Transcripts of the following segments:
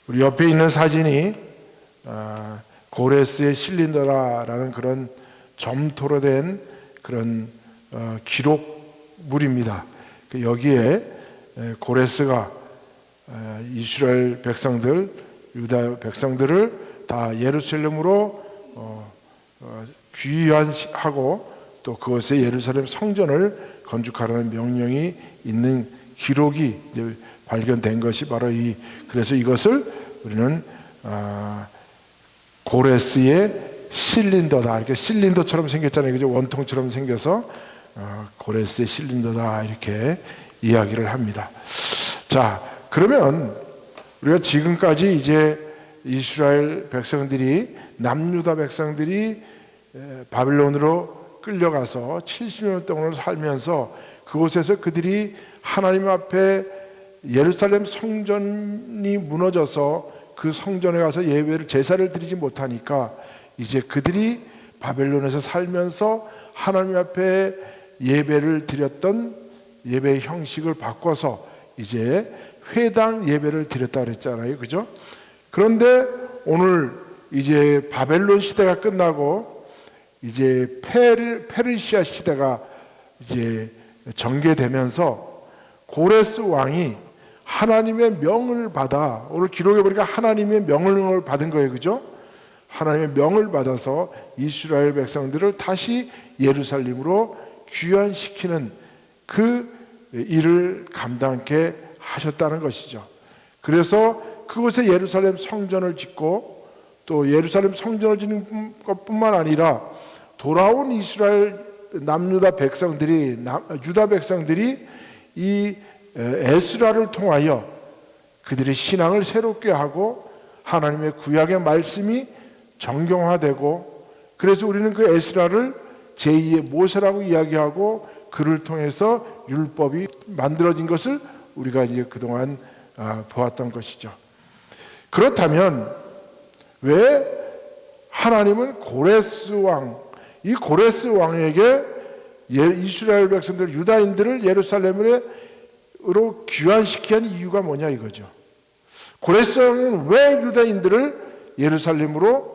우리 옆에 있는 사진이 고레스의 실린더라라는 그런 점토로 된 그런 기록물입니다. 여기에 고레스가 이스라엘 백성들, 유다 백성들을 다 예루살렘으로 귀환하고 또 그것에 예루살렘 성전을 건축하라는 명령이 있는 기록이 이제 발견된 것이 바로 그래서 이것을 우리는 고레스의 실린더다, 이렇게 실린더처럼 생겼잖아요, 그죠? 원통처럼 생겨서 고레스의 실린더다 이렇게 이야기를 합니다. 자, 그러면 우리가 지금까지 이제 이스라엘 백성들이, 남유다 백성들이 바벨론으로 끌려가서 70년 동안 살면서 그곳에서 그들이 하나님 앞에 예루살렘 성전이 무너져서 그 성전에 가서 예배를, 제사를 드리지 못하니까 이제 그들이 바벨론에서 살면서 하나님 앞에 예배를 드렸던 예배의 형식을 바꿔서 이제 회당 예배를 드렸다 그랬잖아요, 그죠? 그런데 오늘 이제 바벨론 시대가 끝나고 이제 페르시아 시대가 이제 전개되면서 고레스 왕이 하나님의 명을 받아, 오늘 기록해 보니까 하나님의 명을 받은 거예요, 그죠? 하나님의 명을 받아서 이스라엘 백성들을 다시 예루살렘으로 귀환시키는 그 일을 감당케 하셨다는 것이죠. 그래서 그곳에 예루살렘 성전을 짓고 또 예루살렘 성전을 짓는 것뿐만 아니라 돌아온 이스라엘 남유다 백성들이, 유다 백성들이 이 에스라를 통하여 그들의 신앙을 새롭게 하고 하나님의 구약의 말씀이 정경화되고, 그래서 우리는 그 에스라를 제2의 모세라고 이야기하고 그를 통해서 율법이 만들어진 것을 우리가 이제 그동안 보았던 것이죠. 그렇다면 왜 하나님은 고레스 왕, 이 고레스 왕에게 이스라엘 백성들, 유다인들을 예루살렘으로 귀환시키는 이유가 뭐냐 이거죠. 고레스 왕은 왜 유다인들을 예루살렘으로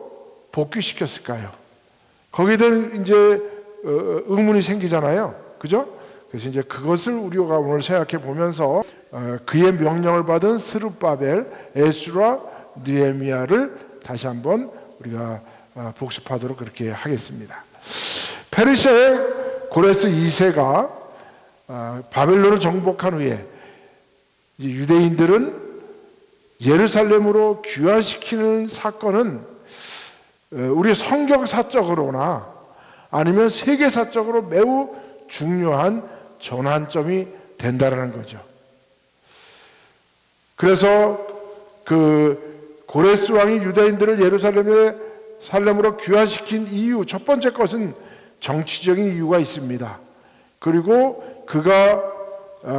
복귀시켰을까요? 거기에 대한 이제 의문이 생기잖아요, 그죠? 그래서 이제 그것을 우리가 오늘 생각해 보면서 그의 명령을 받은 스룹바벨, 에스라, 느헤미야를 다시 한번 우리가 복습하도록 그렇게 하겠습니다. 페르시아의 고레스 2세가 바벨론을 정복한 후에 유대인들은 예루살렘으로 귀환시키는 사건은 우리 성경사적으로나 아니면 세계사적으로 매우 중요한 전환점이 된다는 거죠. 그래서 그 고레스 왕이 유다인들을 예루살렘으로 귀환시킨 이유, 첫 번째 것은 정치적인 이유가 있습니다. 그리고 그가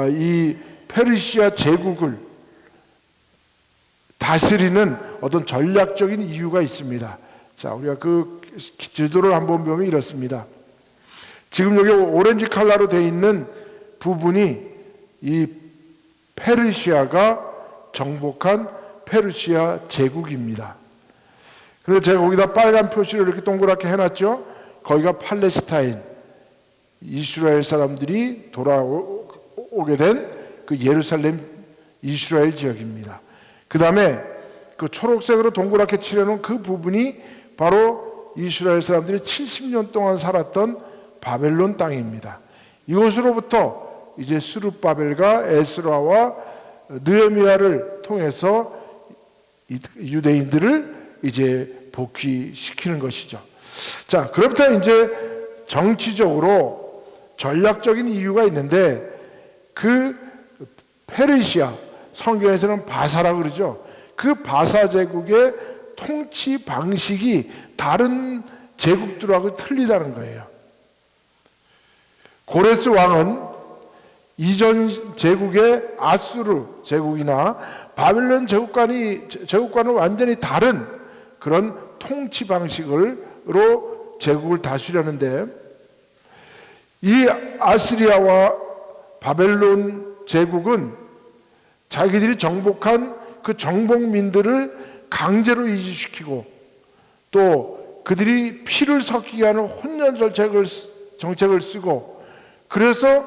이 페르시아 제국을 다스리는 어떤 전략적인 이유가 있습니다. 자, 우리가 그 지도를 한번 보면 이렇습니다. 지금 여기 오렌지 컬러로 되어 있는 부분이 이 페르시아가 정복한 페르시아 제국입니다. 그래서 제가 거기다 빨간 표시를 이렇게 동그랗게 해놨죠. 거기가 팔레스타인, 이스라엘 사람들이 돌아오게 된 그 예루살렘 이스라엘 지역입니다. 그 다음에 그 초록색으로 동그랗게 칠해놓은 그 부분이 바로 이스라엘 사람들이 70년 동안 살았던 바벨론 땅입니다. 이곳으로부터 이제 스룹바벨과 에스라와 느헤미야를 통해서 유대인들을 이제 복귀시키는 것이죠. 자, 그로부터 이제 정치적으로 전략적인 이유가 있는데, 그 페르시아, 성경에서는 바사라고 그러죠. 그 바사 제국의 통치 방식이 다른 제국들하고 틀리다는 거예요. 고레스 왕은 이전 제국의 아수르 제국이나 바벨론 제국과는 완전히 다른 그런 통치 방식으로 제국을 다스리려는데, 이 아시리아와 바벨론 제국은 자기들이 정복한 그 정복민들을 강제로 이주시키고 또 그들이 피를 섞이게 하는 혼연 정책을 쓰고, 그래서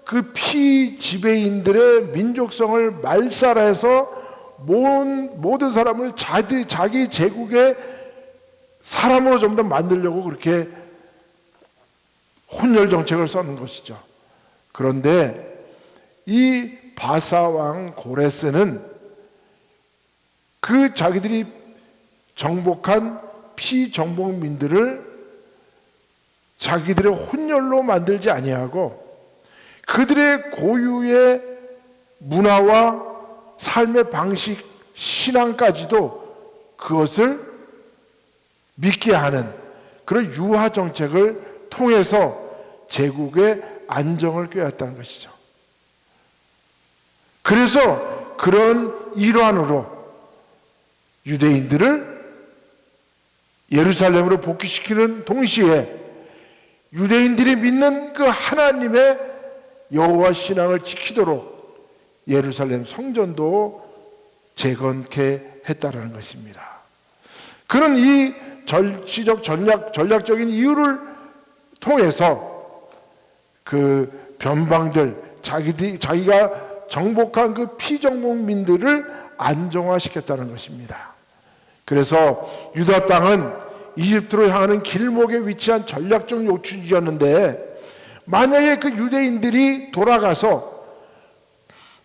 그 피지배인들의 민족성을 말살해서 모든 사람을 자기 제국의 사람으로 좀 더 만들려고 그렇게 혼혈 정책을 썼는 것이죠. 그런데 이 바사왕 고레스는 그 자기들이 정복한 피정복민들을 자기들의 혼혈로 만들지 아니하고 그들의 고유의 문화와 삶의 방식, 신앙까지도 그것을 믿게 하는 그런 유화 정책을 통해서 제국의 안정을 꾀했다는 것이죠. 그래서 그런 일환으로 유대인들을 예루살렘으로 복귀시키는 동시에 유대인들이 믿는 그 하나님의 여호와 신앙을 지키도록 예루살렘 성전도 재건케 했다라는 것입니다. 그런 이 정치적 전략적인 이유를 통해서 그 변방들, 자기가 정복한 그 피정복민들을 안정화시켰다는 것입니다. 그래서 유다 땅은 이집트로 향하는 길목에 위치한 전략적 요충지였는데, 만약에 그 유대인들이 돌아가서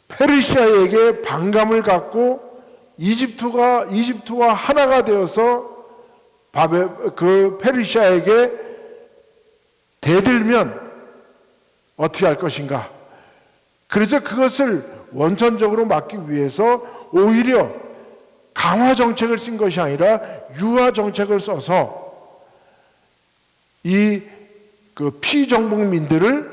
페르시아에게 반감을 갖고 이집트와 하나가 되어서 그 페르시아에게 대들면 어떻게 할 것인가? 그래서 그것을 원천적으로 막기 위해서 오히려 강화 정책을 쓴 것이 아니라 유화 정책을 써서 이 그 피정복민들을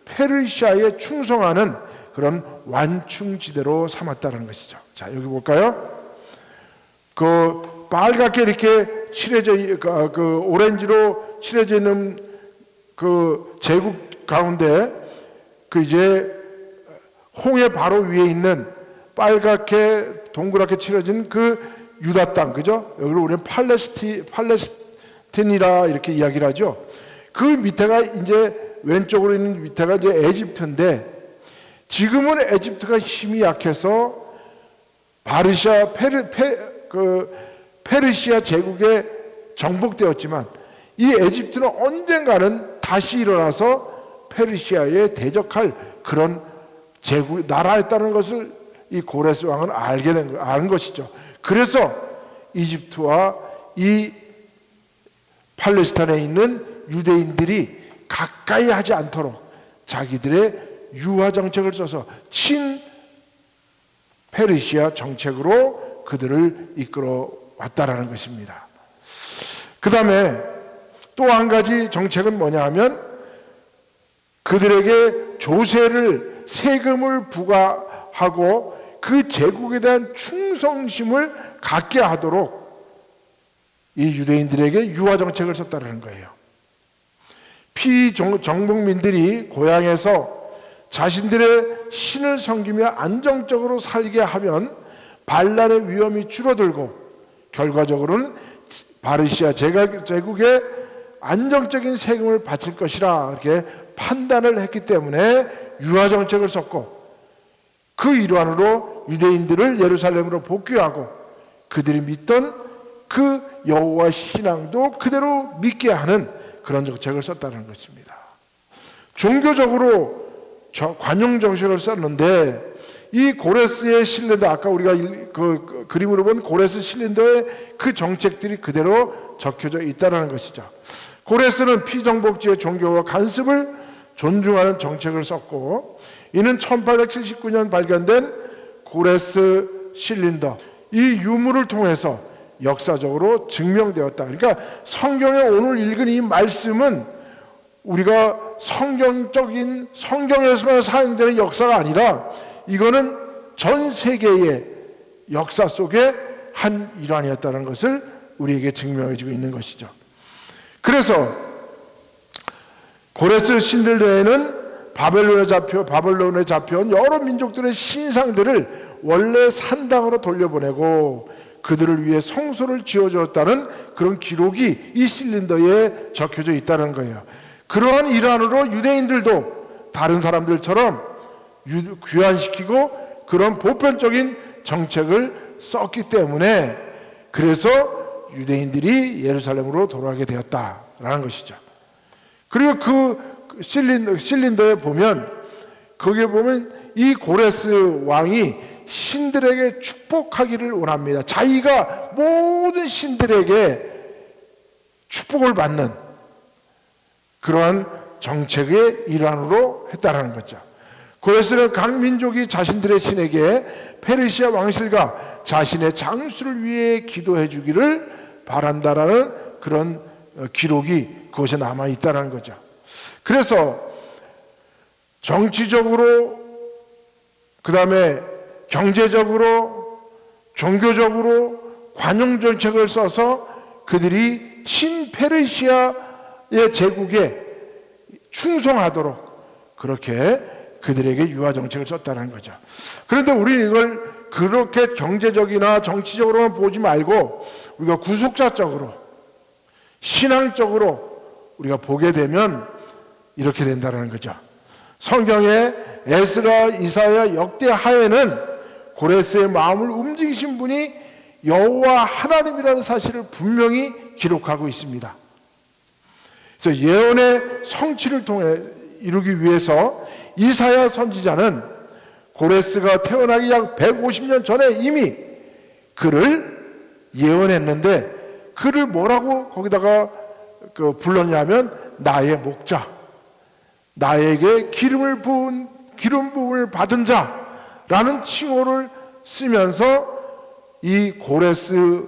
페르시아에 충성하는 그런 완충지대로 삼았다는 것이죠. 자, 여기 볼까요? 그 빨갛게 이렇게 칠해져, 그 오렌지로 칠해져 있는 그 제국 가운데 그 이제 홍해 바로 위에 있는 빨갛게 동그랗게 칠해진 그 유다 땅, 그죠? 여기를 우리는 팔레스틴이라 이렇게 이야기를 하죠. 그 밑에가 이제 왼쪽으로 있는 밑에가 이제 에집트인데, 지금은 에집트가 힘이 약해서 페르시아 제국에 정복되었지만 이 에집트는 언젠가는 다시 일어나서 페르시아에 대적할 그런 제국 나라였다는 것을 이 고레스 왕은 아는 것이죠. 그래서 이집트와 이 팔레스타인에 있는 유대인들이 가까이 하지 않도록 자기들의 유화 정책을 써서 친 페르시아 정책으로 그들을 이끌어 왔다라는 것입니다. 그 다음에 또 한 가지 정책은 뭐냐 하면 그들에게 세금을 부과하고 그 제국에 대한 충성심을 갖게 하도록 이 유대인들에게 유화 정책을 썼다는 거예요. 피정복민들이 고향에서 자신들의 신을 섬기며 안정적으로 살게 하면 반란의 위험이 줄어들고 결과적으로는 바르시아 제국에 안정적인 세금을 바칠 것이라 이렇게 판단을 했기 때문에 유화 정책을 썼고, 그 일환으로 유대인들을 예루살렘으로 복귀하고 그들이 믿던 그 여호와 신앙도 그대로 믿게 하는 그런 정책을 썼다는 것입니다. 종교적으로 관용 정책을 썼는데, 이 고레스의 신뢰도 아까 우리가 그 그림으로 본 고레스 신뢰도의 그 정책들이 그대로 적혀져 있다는 것이죠. 고레스는 피정복지의 종교와 간습을 존중하는 정책을 썼고, 이는 1879년 발견된 고레스 실린더, 이 유물을 통해서 역사적으로 증명되었다. 그러니까 성경에 오늘 읽은 이 말씀은 우리가 성경에서만 사용되는 역사가 아니라 이거는 전 세계의 역사 속의 한 일환이었다는 것을 우리에게 증명해주고 있는 것이죠. 그래서 고레스 신들에는 바벨론에 잡혀온 여러 민족들의 신상들을 원래 산 땅으로 돌려보내고 그들을 위해 성소를 지어주었다는 그런 기록이 이 실린더에 적혀져 있다는 거예요. 그러한 일환으로 유대인들도 다른 사람들처럼 귀환시키고 그런 보편적인 정책을 썼기 때문에 그래서 유대인들이 예루살렘으로 돌아가게 되었다라는 것이죠. 그리고 그 실린더에 보면 거기에 보면 이 고레스 왕이 신들에게 축복하기를 원합니다. 자기가 모든 신들에게 축복을 받는 그러한 정책의 일환으로 했다라는 거죠. 고레스는 각 민족이 자신들의 신에게 페르시아 왕실과 자신의 장수를 위해 기도해 주기를 바란다라는 그런 기록이 그것에 남아 있다는 거죠. 그래서 정치적으로 그 다음에 경제적으로 종교적으로 관용 정책을 써서 그들이 친페르시아의 제국에 충성하도록 그렇게 그들에게 유화 정책을 썼다는 거죠. 그런데 우리는 이걸 그렇게 경제적이나 정치적으로만 보지 말고 우리가 구속사적으로 신앙적으로 우리가 보게 되면 이렇게 된다는 거죠. 성경에 에스라, 이사야, 역대하에는 고레스의 마음을 움직이신 분이 여호와 하나님이라는 사실을 분명히 기록하고 있습니다. 그래서 예언의 성취를 통해 이루기 위해서 이사야 선지자는 고레스가 태어나기 약 150년 전에 이미 그를 예언했는데 그를 뭐라고 거기다가 불렀냐면 나의 목자, 나에게 기름 부음을 받은 자라는 칭호를 쓰면서 이 고레스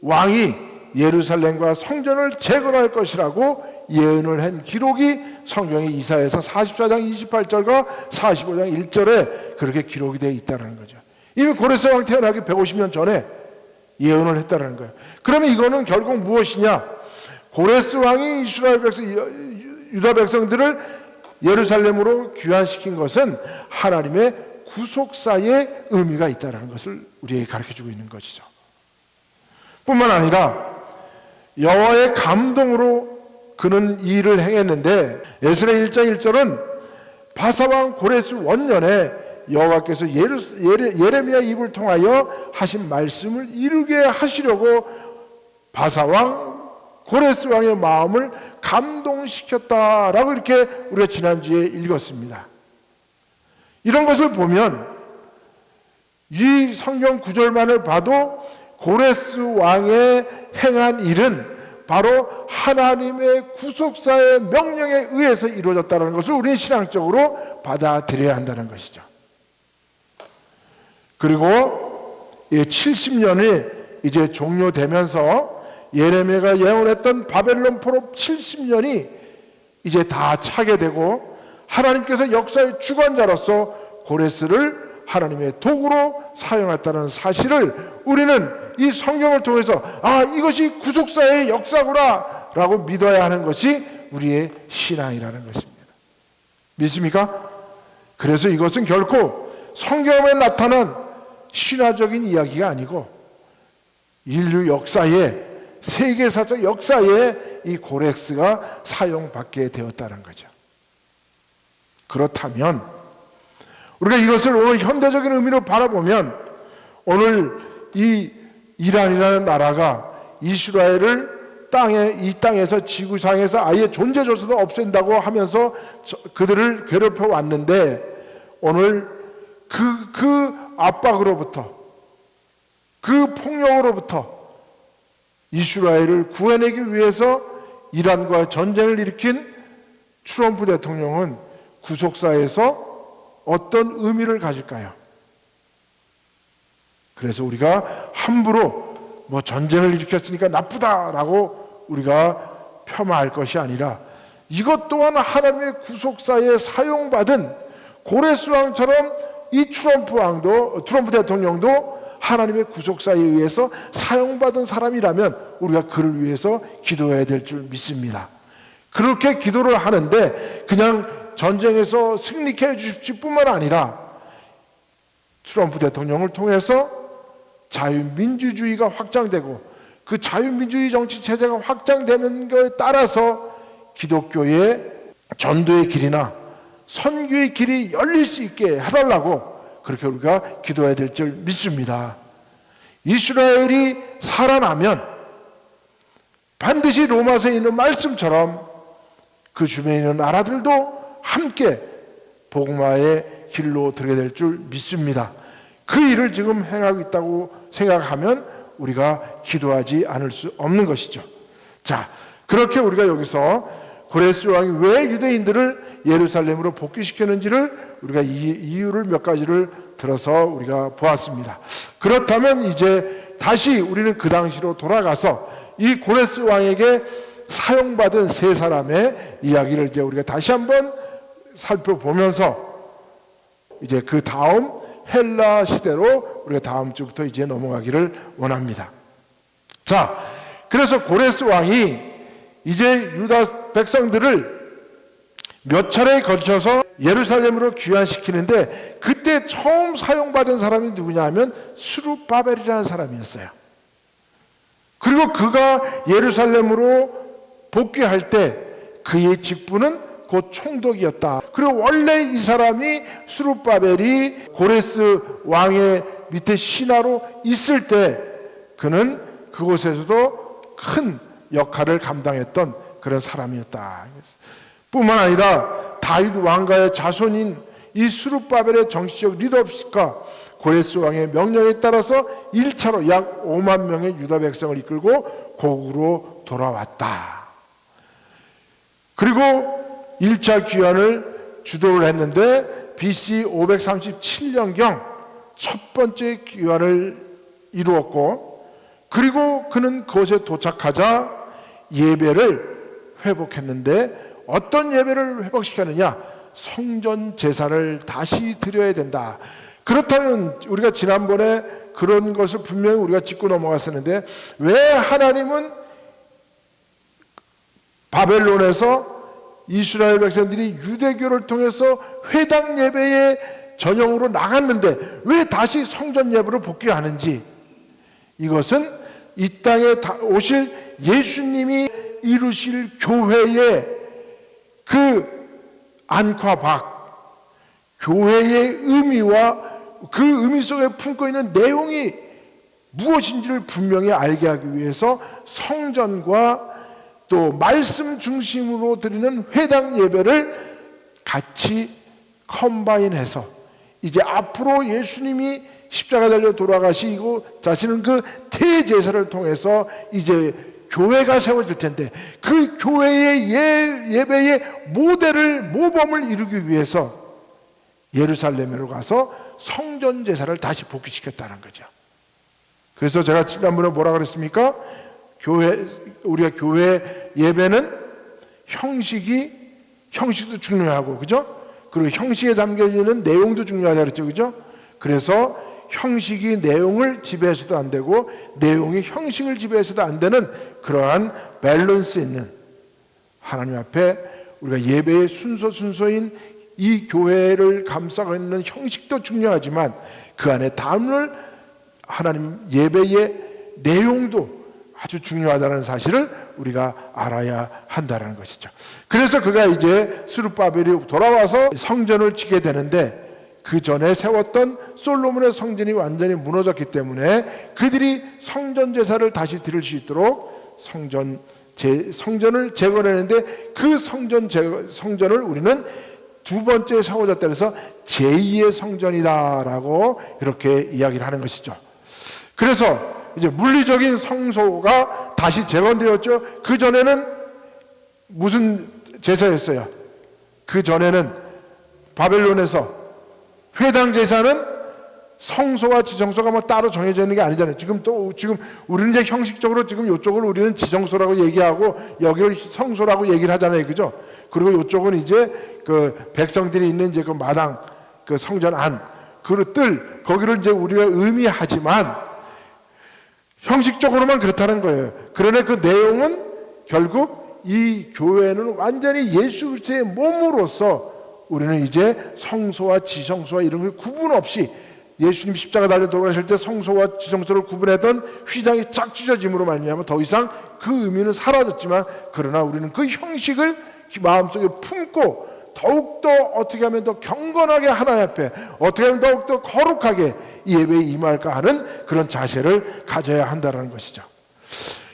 왕이 예루살렘과 성전을 재건할 것이라고 예언을 한 기록이 성경의 이사야서 44장 28절과 45장 1절에 그렇게 기록이 되어 있다는 거죠. 이미 고레스 왕 태어나기 150년 전에 예언을 했다는 거예요. 그러면 이거는 결국 무엇이냐? 고레스 왕이 이스라엘 백성, 유다 백성들을 예루살렘으로 귀환시킨 것은 하나님의 구속사의 의미가 있다는 것을 우리에게 가르쳐주고 있는 것이죠. 뿐만 아니라 여호와의 감동으로 그는 이 일을 행했는데 에스라 1장 1절은 바사왕 고레스 원년에 여호와께서 예레미야 입을 통하여 하신 말씀을 이루게 하시려고 바사왕 고레스 왕의 마음을 감동시켰다라고 이렇게 우리가 지난주에 읽었습니다. 이런 것을 보면 이 성경 구절만을 봐도 고레스 왕의 행한 일은 바로 하나님의 구속사의 명령에 의해서 이루어졌다는 것을 우리는 신앙적으로 받아들여야 한다는 것이죠. 그리고 70년이 이제 종료되면서 예레미야가 예언했던 바벨론 포로 70년이 이제 다 차게 되고 하나님께서 역사의 주관자로서 고레스를 하나님의 도구로 사용했다는 사실을 우리는 이 성경을 통해서 이것이 구속사의 역사구나 라고 믿어야 하는 것이 우리의 신앙이라는 것입니다. 믿습니까? 그래서 이것은 결코 성경에 나타난 신화적인 이야기가 아니고 인류 역사에 세계사적 역사에 이 고레스가 사용받게 되었다는 거죠. 그렇다면 우리가 이것을 오늘 현대적인 의미로 바라보면 오늘 이 이란이라는 나라가 이스라엘을 이 땅에서 지구상에서 아예 존재조차도 없앤다고 하면서 그들을 괴롭혀 왔는데 오늘 그 압박으로부터 그 폭력으로부터 이스라엘을 구해내기 위해서 이란과 전쟁을 일으킨 트럼프 대통령은 구속사에서 어떤 의미를 가질까요? 그래서 우리가 함부로 전쟁을 일으켰으니까 나쁘다라고 우리가 폄하할 것이 아니라 이것 또한 하나님의 구속사에 사용받은 고레스 왕처럼 이 트럼프 대통령도 하나님의 구속사에 의해서 사용받은 사람이라면 우리가 그를 위해서 기도해야 될 줄 믿습니다. 그렇게 기도를 하는데 그냥 전쟁에서 승리케 해 주십시오 뿐만 아니라 트럼프 대통령을 통해서 자유민주주의가 확장되고 그 자유민주주의 정치 체제가 확장되는 것에 따라서 기독교의 전도의 길이나 선교의 길이 열릴 수 있게 해달라고 그렇게 우리가 기도해야 될 줄 믿습니다. 이스라엘이 살아나면 반드시 로마서에 있는 말씀처럼 그 주변에 있는 나라들도 함께 복음화의 길로 들게 될 줄 믿습니다. 그 일을 지금 행하고 있다고 생각하면 우리가 기도하지 않을 수 없는 것이죠. 자, 그렇게 우리가 여기서 고레스 왕이 왜 유대인들을 예루살렘으로 복귀시켰는지를 우리가 이유를 몇 가지를 들어서 우리가 보았습니다. 그렇다면 이제 다시 우리는 그 당시로 돌아가서 이 고레스 왕에게 사용받은 세 사람의 이야기를 이제 우리가 다시 한번 살펴보면서 이제 그 다음 헬라 시대로 우리가 다음 주부터 이제 넘어가기를 원합니다. 자, 그래서 고레스 왕이 이제 유다 백성들을 몇 차례에 걸쳐서 예루살렘으로 귀환시키는데 그때 처음 사용받은 사람이 누구냐 하면 스룹바벨이라는 사람이었어요. 그리고 그가 예루살렘으로 복귀할 때 그의 직분은 곧 총독이었다. 그리고 원래 이 사람이 스룹바벨이 고레스 왕의 밑에 신하로 있을 때 그는 그곳에서도 큰 역할을 감당했던 그런 사람이었다. 뿐만 아니라 다윗 왕가의 자손인 이 스룹바벨의 정치적 리더십과 고레스 왕의 명령에 따라서 1차로 약 5만 명의 유다 백성을 이끌고 고국으로 돌아왔다. 그리고 1차 귀환을 주도를 했는데 BC 537년경 첫 번째 귀환을 이루었고 그리고 그는 그곳에 도착하자 예배를 회복했는데 어떤 예배를 회복시켰느냐? 성전 제사를 다시 드려야 된다. 그렇다면 우리가 지난번에 그런 것을 분명히 우리가 짚고 넘어갔었는데 왜 하나님은 바벨론에서 이스라엘 백성들이 유대교를 통해서 회당 예배의 전형으로 나갔는데 왜 다시 성전 예배로 복귀하는지, 이것은 이 땅에 오실 예수님이 이루실 교회의 그 안과박, 교회의 의미와 그 의미 속에 품고 있는 내용이 무엇인지를 분명히 알게 하기 위해서 성전과 또 말씀 중심으로 드리는 회당 예배를 같이 컴바인해서 이제 앞으로 예수님이 십자가 달려 돌아가시고 자신은 그 대제사를 통해서 이제 교회가 세워질 텐데 그 교회의 예배의 모범을 이루기 위해서 예루살렘으로 가서 성전 제사를 다시 복귀시켰다는 거죠. 그래서 제가 지난번에 뭐라 그랬습니까? 우리가 교회 예배는 형식도 중요하고, 그죠? 그리고 형식에 담겨있는 내용도 중요하다 그랬죠, 그죠? 그래서 형식이 내용을 지배해서도 안 되고 내용이 형식을 지배해서도 안 되는 그러한 밸런스 있는 하나님 앞에 우리가 예배의 순서인 이 교회를 감싸고 있는 형식도 중요하지만 그 안에 담을 하나님 예배의 내용도 아주 중요하다는 사실을 우리가 알아야 한다는 것이죠. 그래서 그가 이제 스룹바벨이 돌아와서 성전을 지게 되는데 그 전에 세웠던 솔로몬의 성전이 완전히 무너졌기 때문에 그들이 성전 제사를 다시 드릴 수 있도록 성전을 재건했는데 그 성전을 우리는 두 번째 세워졌다 해서 제2의 성전이다라고 이렇게 이야기를 하는 것이죠. 그래서 이제 물리적인 성소가 다시 재건되었죠. 그 전에는 무슨 제사였어요? 그 전에는 바벨론에서 회당 제사는 성소와 지성소가 뭐 따로 정해져 있는 게 아니잖아요. 지금 우리는 이제 형식적으로 지금 이쪽을 우리는 지성소라고 얘기하고 여기를 성소라고 얘기를 하잖아요, 그죠? 그리고 이쪽은 이제 그 백성들이 있는 이제 그 마당, 그 성전 안, 그 뜰, 거기를 이제 우리가 의미하지만 형식적으로만 그렇다는 거예요. 그러나 그 내용은 결국 이 교회는 완전히 예수 그리스도의 몸으로서 우리는 이제 성소와 지성소와 이런 걸 구분 없이 예수님 십자가 달려 돌아가실 때 성소와 지성소를 구분했던 휘장이 쫙 찢어짐으로 말미암아 더 이상 그 의미는 사라졌지만, 그러나 우리는 그 형식을 마음속에 품고 더욱더 어떻게 하면 더 경건하게 하나님 앞에, 어떻게 하면 더욱더 거룩하게 이 예배에 임할까 하는 그런 자세를 가져야 한다는 것이죠.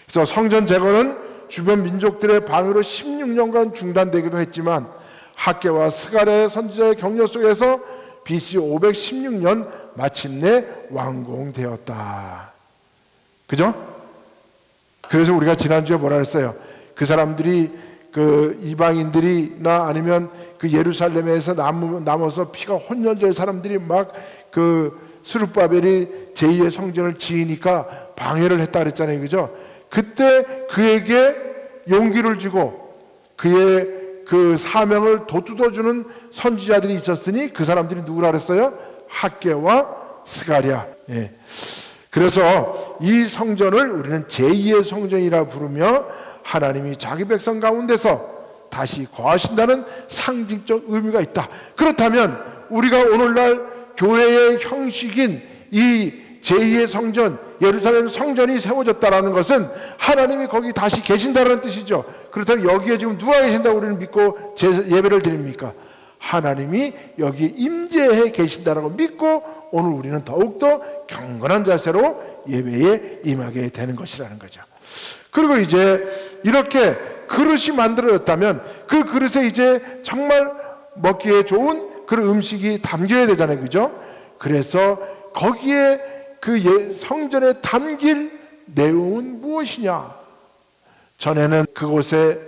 그래서 성전 재건은 주변 민족들의 방해로 16년간 중단되기도 했지만, 학개와 스가랴의 선지자의 격려 속에서 BC 516년 마침내 완공되었다. 그죠? 그래서 우리가 지난주에 뭐라 했어요? 그 사람들이, 그 이방인들이나 아니면 그 예루살렘에서 남아서 피가 혼혈될 사람들이 막 그 스룹바벨이 제2의 성전을 지으니까 방해를 했다 그랬잖아요. 그죠? 그때 그에게 용기를 주고 그의 그 사명을 돋돋워주는 선지자들이 있었으니 그 사람들이 누구라 그랬어요? 학개와 스가랴. 예. 그래서 이 성전을 우리는 제2의 성전이라 부르며 하나님이 자기 백성 가운데서 다시 거하신다는 상징적 의미가 있다. 그렇다면 우리가 오늘날 교회의 형식인 이 제2의 성전, 예루살렘 성전이 세워졌다는 것은 하나님이 거기 다시 계신다는 뜻이죠. 그렇다면 여기에 지금 누가 계신다고 우리는 믿고 예배를 드립니까? 하나님이 여기에 임재해 계신다라고 믿고 오늘 우리는 더욱더 경건한 자세로 예배에 임하게 되는 것이라는 거죠. 그리고 이제 이렇게 그릇이 만들어졌다면 그 그릇에 이제 정말 먹기에 좋은 그런 음식이 담겨야 되잖아요. 그죠? 그래서 거기에 그 성전에 담길 내용은 무엇이냐? 전에는 그곳에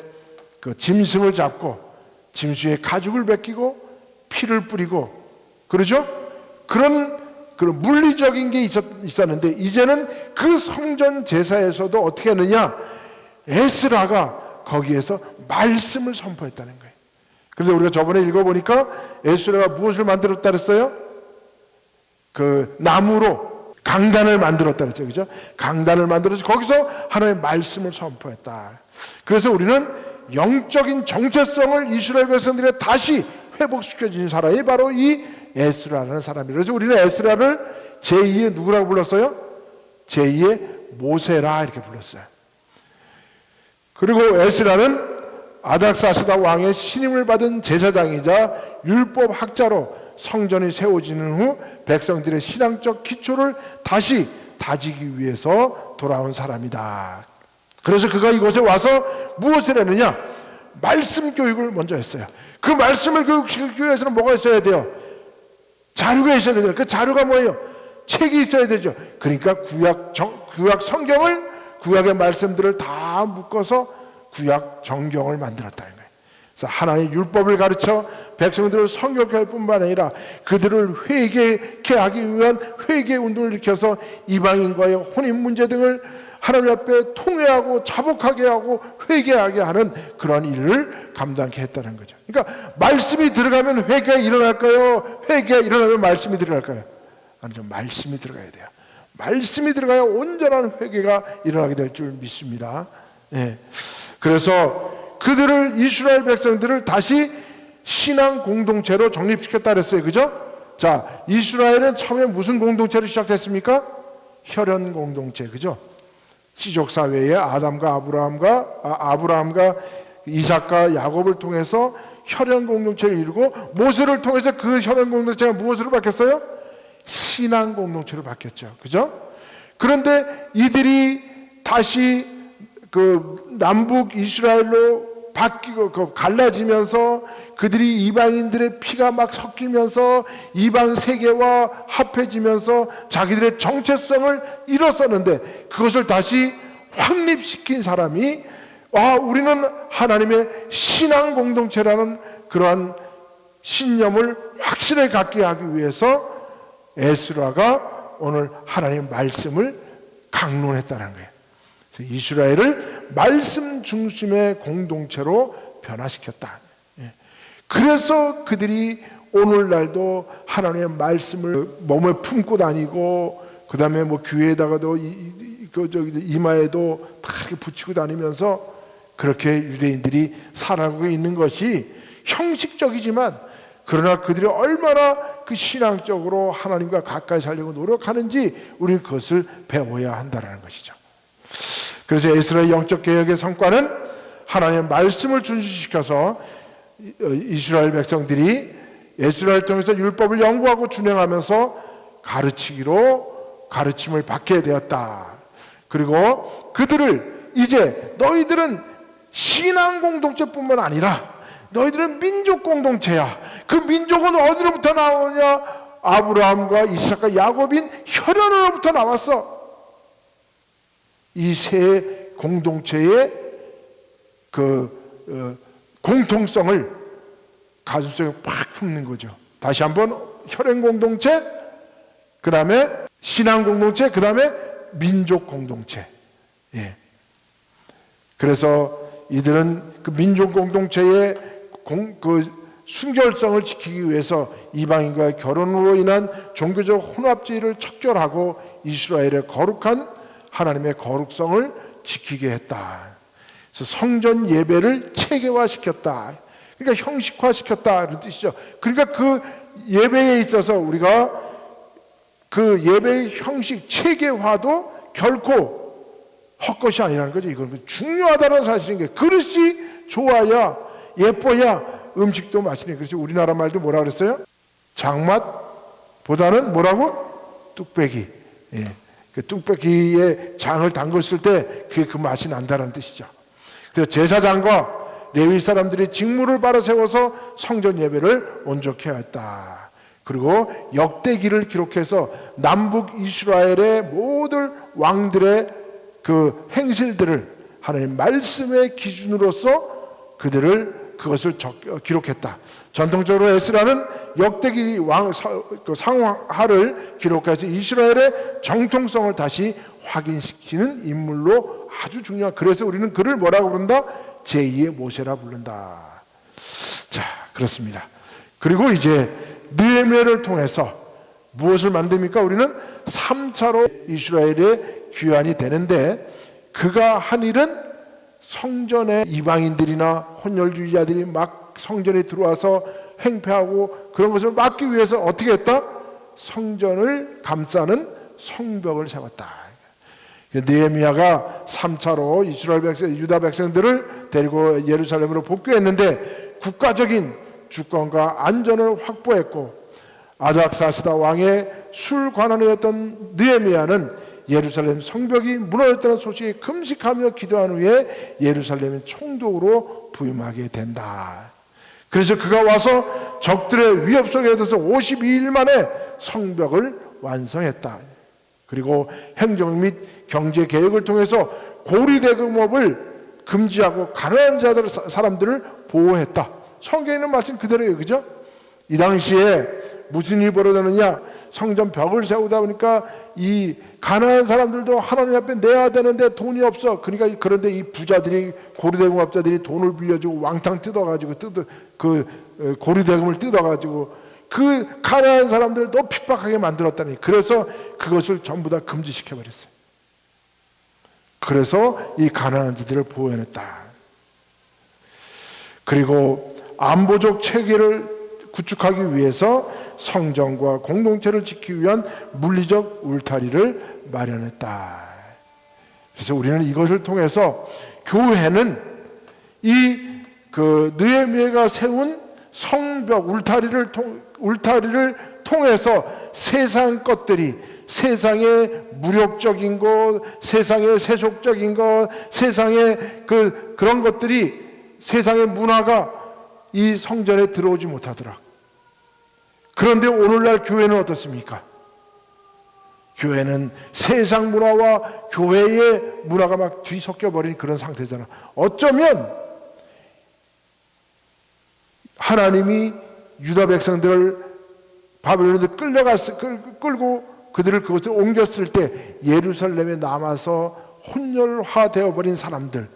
그 짐승을 잡고 짐승의 가죽을 벗기고 피를 뿌리고, 그러죠? 그런 물리적인 게 있었는데, 이제는 그 성전 제사에서도 어떻게 했느냐? 에스라가 거기에서 말씀을 선포했다는 거예요. 그런데 우리가 저번에 읽어보니까 에스라가 무엇을 만들었다 그랬어요? 그 나무로 강단을 만들었다 그랬죠. 그죠? 강단을 만들어서 거기서 하나님의 말씀을 선포했다. 그래서 우리는 영적인 정체성을 이스라엘 백성들이 다시 회복시켜준 사람이 바로 이 에스라라는 사람이에요. 그래서 우리는 에스라를 제2의 누구라고 불렀어요? 제2의 모세라 이렇게 불렀어요. 그리고 에스라는 아닥사스다 왕의 신임을 받은 제사장이자 율법학자로 성전이 세워지는 후 백성들의 신앙적 기초를 다시 다지기 위해서 돌아온 사람이다. 그래서 그가 이곳에 와서 무엇을 했느냐? 말씀 교육을 먼저 했어요. 그 말씀을 교육시키기 위해서는 뭐가 있어야 돼요? 자료가 있어야 되잖아요. 그 자료가 뭐예요? 책이 있어야 되죠. 그러니까 구약 성경을, 구약의 말씀들을 다 묶어서 구약 정경을 만들었다는 거예요. 그래서 하나님의 율법을 가르쳐 백성들을 성결케 할 뿐만 아니라 그들을 회개케 하기 위한 회개 운동을 일으켜서 이방인과의 혼인 문제 등을 하나님 앞에 통회하고 자복하게 하고 회개하게 하는 그런 일을 감당케 했다는 거죠. 그러니까 말씀이 들어가면 회개가 일어날까요? 회개가 일어나면 말씀이 들어갈까요? 아니죠. 말씀이 들어가야 돼요. 말씀이 들어가야 온전한 회개가 일어나게 될 줄 믿습니다. 예. 그래서 그들을, 이스라엘 백성들을 다시 신앙 공동체로 정립시켰다 그랬어요. 그죠? 자, 이스라엘은 처음에 무슨 공동체로 시작됐습니까? 혈연 공동체. 그죠? 시족 사회에 아브라함과 이삭과 야곱을 통해서 혈연 공동체를 이루고 모세를 통해서 그 혈연 공동체가 무엇으로 바뀌었어요? 신앙 공동체로 바뀌었죠. 그죠? 그런데 이들이 다시 그 남북 이스라엘로 바뀌고 갈라지면서 그들이 이방인들의 피가 막 섞이면서 이방 세계와 합해지면서 자기들의 정체성을 잃었었는데 그것을 다시 확립시킨 사람이 우리는 하나님의 신앙 공동체라는 그러한 신념을 확실하게 갖게 하기 위해서 에스라가 오늘 하나님의 말씀을 강론했다는 거예요. 그래서 이스라엘을 말씀 중심의 공동체로 변화시켰다. 그래서 그들이 오늘날도 하나님의 말씀을 몸에 품고 다니고, 그 다음에 뭐 귀에다가도 이마에도 다 이렇게 붙이고 다니면서 그렇게 유대인들이 살아가고 있는 것이 형식적이지만 그러나 그들이 얼마나 그 신앙적으로 하나님과 가까이 살려고 노력하는지 우리는 그것을 배워야 한다는 것이죠. 그래서 에스라의 영적 개혁의 성과는 하나님의 말씀을 준수시켜서 이스라엘 백성들이 에스라를 통해서 율법을 연구하고 준행하면서 가르침을 받게 되었다. 그리고 그들을 이제 너희들은 신앙 공동체뿐만 아니라 너희들은 민족 공동체야. 그 민족은 어디로부터 나오냐? 아브라함과 이삭과 야곱인 혈연으로부터 나왔어. 이 세 공동체의 공통성을 가슴속에 팍 품는 거죠. 다시 한번 혈연 공동체, 그 다음에 신앙 공동체, 그 다음에 민족 공동체. 예. 그래서 이들은 그 민족 공동체의 순결성을 지키기 위해서 이방인과의 결혼으로 인한 종교적 혼합주의를 척결하고 이스라엘의 거룩한 하나님의 거룩성을 지키게 했다. 그래서 성전 예배를 체계화시켰다. 그러니까 형식화시켰다 이런 뜻이죠. 그러니까 그 예배에 있어서 우리가 그 예배의 형식 체계화도 결코 헛것이 아니라는 거죠. 이건 중요하다는 사실인 거예요. 그릇이 좋아야 예뻐야 음식도 맛있는. 그래서 우리나라 말도 뭐라 그랬어요? 장맛보다는 뭐라고? 뚝배기. 예. 그 뚝배기에 장을 담갔을 때 그게 그 맛이 난다는 뜻이죠. 그래서 제사장과 레위 사람들이 직무를 바로 세워서 성전 예배를 온전케 했다. 그리고 역대기를 기록해서 남북 이스라엘의 모든 왕들의 그 행실들을 하나님 말씀의 기준으로서 그것을 기록했다. 전통적으로 에스라는 역대기 상하를 기록해서 이스라엘의 정통성을 다시 확인시키는 인물로 아주 중요한. 그래서 우리는 그를 뭐라고 부른다? 제2의 모세라 부른다. 자, 그렇습니다. 그리고 이제 느헤미야를 통해서 무엇을 만듭니까? 우리는 3차로 이스라엘의 귀환이 되는데, 그가 한 일은 성전에 이방인들이나 혼혈주의자들이 막 성전에 들어와서 행패하고 그런 것을 막기 위해서 어떻게 했다? 성전을 감싸는 성벽을 세웠다. 느헤미야가 3차로 이스라엘 백성, 유다 백성들을 데리고 예루살렘으로 복귀했는데 국가적인 주권과 안전을 확보했고, 아닥사스다 왕의 술 관원이었던 느헤미야는 예루살렘 성벽이 무너졌다는 소식에 금식하며 기도한 후에 예루살렘의 총독으로 부임하게 된다. 그래서 그가 와서 적들의 위협 속에 들어서 52일 만에 성벽을 완성했다. 그리고 행정 및 경제 개혁을 통해서 고리대금업을 금지하고 가난한 사람들을 보호했다. 성경에 있는 말씀 그대로예요. 그죠? 이 당시에 무슨 일이 벌어졌느냐? 성전 벽을 세우다 보니까 이 가난한 사람들도 하나님 앞에 내야 되는데 돈이 없어. 그러니까 그런데 이 부자들이, 고리대금업자들이 돈을 빌려주고 왕창 뜯어가지고 그 고리대금을 뜯어가지고 그 가난한 사람들도 핍박하게 만들었다니. 그래서 그것을 전부 다 금지시켜 버렸어요. 그래서 이 가난한 자들을 보호해냈다. 그리고 안보적 체계를 구축하기 위해서 성전과 공동체를 지키기 위한 물리적 울타리를 마련했다. 그래서 우리는 이것을 통해서 교회는 느헤미야가 세운 성벽 울타리를 통해서 세상 것들이, 세상의 무력적인 것, 세상의 세속적인 것, 세상의 그런 것들이, 세상의 문화가 이 성전에 들어오지 못하더라. 그런데 오늘날 교회는 어떻습니까? 교회는 세상 문화와 교회의 문화가 막 뒤섞여 버린 그런 상태잖아. 어쩌면 하나님이 유다 백성들을 바벨론에 끌고 그들을 그것을 옮겼을 때 예루살렘에 남아서 혼혈화되어 버린 사람들,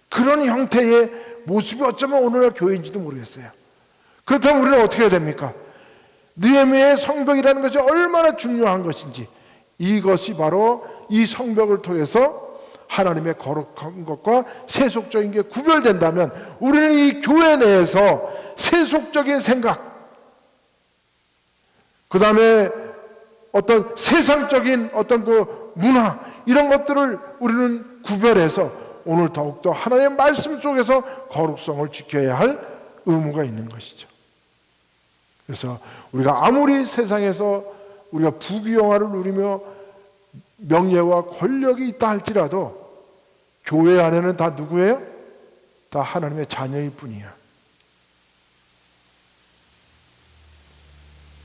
그런 형태의 모습이 어쩌면 오늘날 교회인지도 모르겠어요. 그렇다면 우리는 어떻게 해야 됩니까? 느헤미야의 성벽이라는 것이 얼마나 중요한 것인지, 이것이 바로 이 성벽을 통해서 하나님의 거룩한 것과 세속적인 게 구별된다면 우리는 이 교회 내에서 세속적인 생각, 그 다음에 어떤 세상적인 어떤 그 문화, 이런 것들을 우리는 구별해서 오늘 더욱더 하나님의 말씀 속에서 거룩성을 지켜야 할 의무가 있는 것이죠. 그래서 우리가 아무리 세상에서 우리가 부귀영화를 누리며 명예와 권력이 있다 할지라도 교회 안에는 다 누구예요? 다 하나님의 자녀일 뿐이야.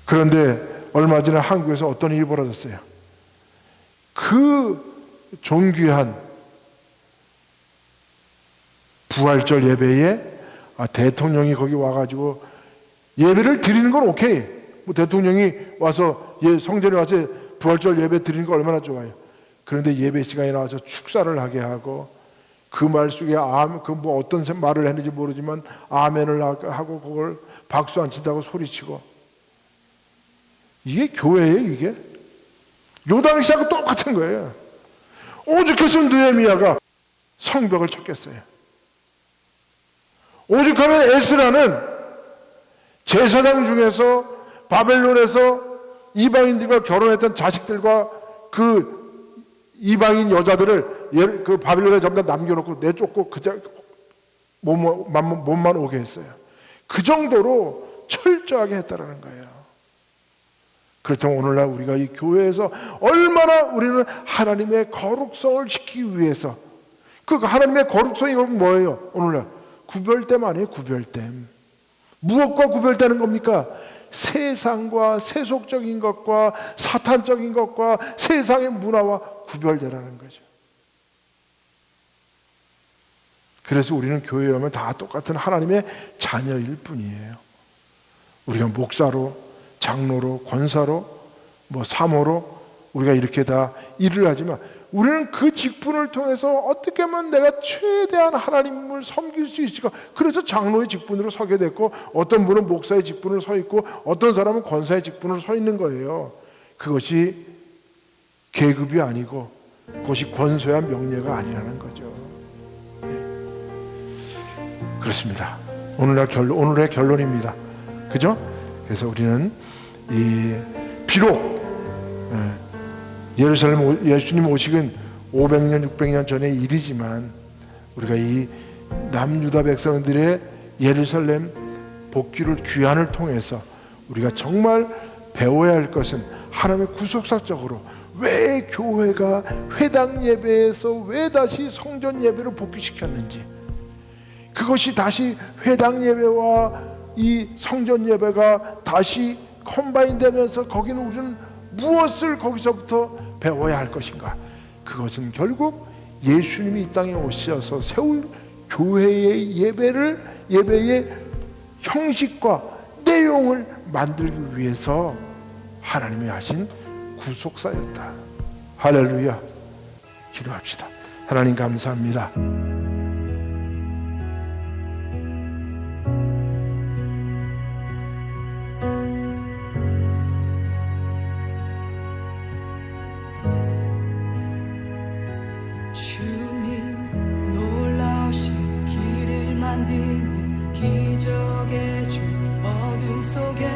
그런데 얼마 전에 한국에서 어떤 일이 벌어졌어요. 그 존귀한 부활절 예배에 대통령이 거기 와가지고 예배를 드리는 건 오케이. 뭐 대통령이 와서 성전에 와서 부활절 예배 드리는 거 얼마나 좋아요. 그런데 예배 시간에 나와서 축사를 하게 하고 그 말 속에 그 뭐 어떤 말을 했는지 모르지만 아멘을 하고 그걸 박수 안 친다고 소리치고, 이게 교회예요? 이게? 요 당시하고 똑같은 거예요. 오죽했으면 느헤미야가 성벽을 쳤겠어요. 오죽하면 에스라는 제사장 중에서 바벨론에서 이방인들과 결혼했던 자식들과 그 이방인 여자들을 그 바벨론에 전부 다 남겨놓고 내쫓고 몸만 오게 했어요. 그 정도로 철저하게 했다라는 거예요. 그렇다면 오늘날 우리가 이 교회에서 얼마나 우리는 하나님의 거룩성을 지키기 위해서, 그 하나님의 거룩성이 뭐예요? 오늘날 구별됨 아니에요? 구별됨. 무엇과 구별되는 겁니까? 세상과 세속적인 것과 사탄적인 것과 세상의 문화와 구별되라는 거죠. 그래서 우리는 교회에 오면 다 똑같은 하나님의 자녀일 뿐이에요. 우리가 목사로, 장로로, 권사로, 뭐 사모로 우리가 이렇게 다 일을 하지만 우리는 그 직분을 통해서 어떻게 하면 내가 최대한 하나님을 섬길 수 있을까? 그래서 장로의 직분으로 서게 됐고, 어떤 분은 목사의 직분으로 서 있고, 어떤 사람은 권사의 직분으로 서 있는 거예요. 그것이 계급이 아니고 그것이 권소야 명예가 아니라는 거죠. 그렇습니다. 오늘의 결론입니다. 그죠? 그래서 우리는 비록 예루살렘 예수님 오시긴 500년 600년 전의 일이지만 우리가 이 남유다 백성들의 예루살렘 복귀를 귀환을 통해서 우리가 정말 배워야 할 것은 하나님의 구속사적으로 왜 교회가 회당 예배에서 왜 다시 성전 예배를 복귀시켰는지, 그것이 다시 회당 예배와 이 성전 예배가 다시 컴바인 되면서 거기는 우리는 무엇을 거기서부터 배워야 할 것인가? 그것은 결국 예수님이 이 땅에 오셔서 세울 교회의 예배의 형식과 내용을 만들기 위해서 하나님이 하신 구속사였다. 할렐루야. 기도합시다. 하나님 감사합니다. 주님 놀라우신 길을 만드는 기적의 주, 어둠 속에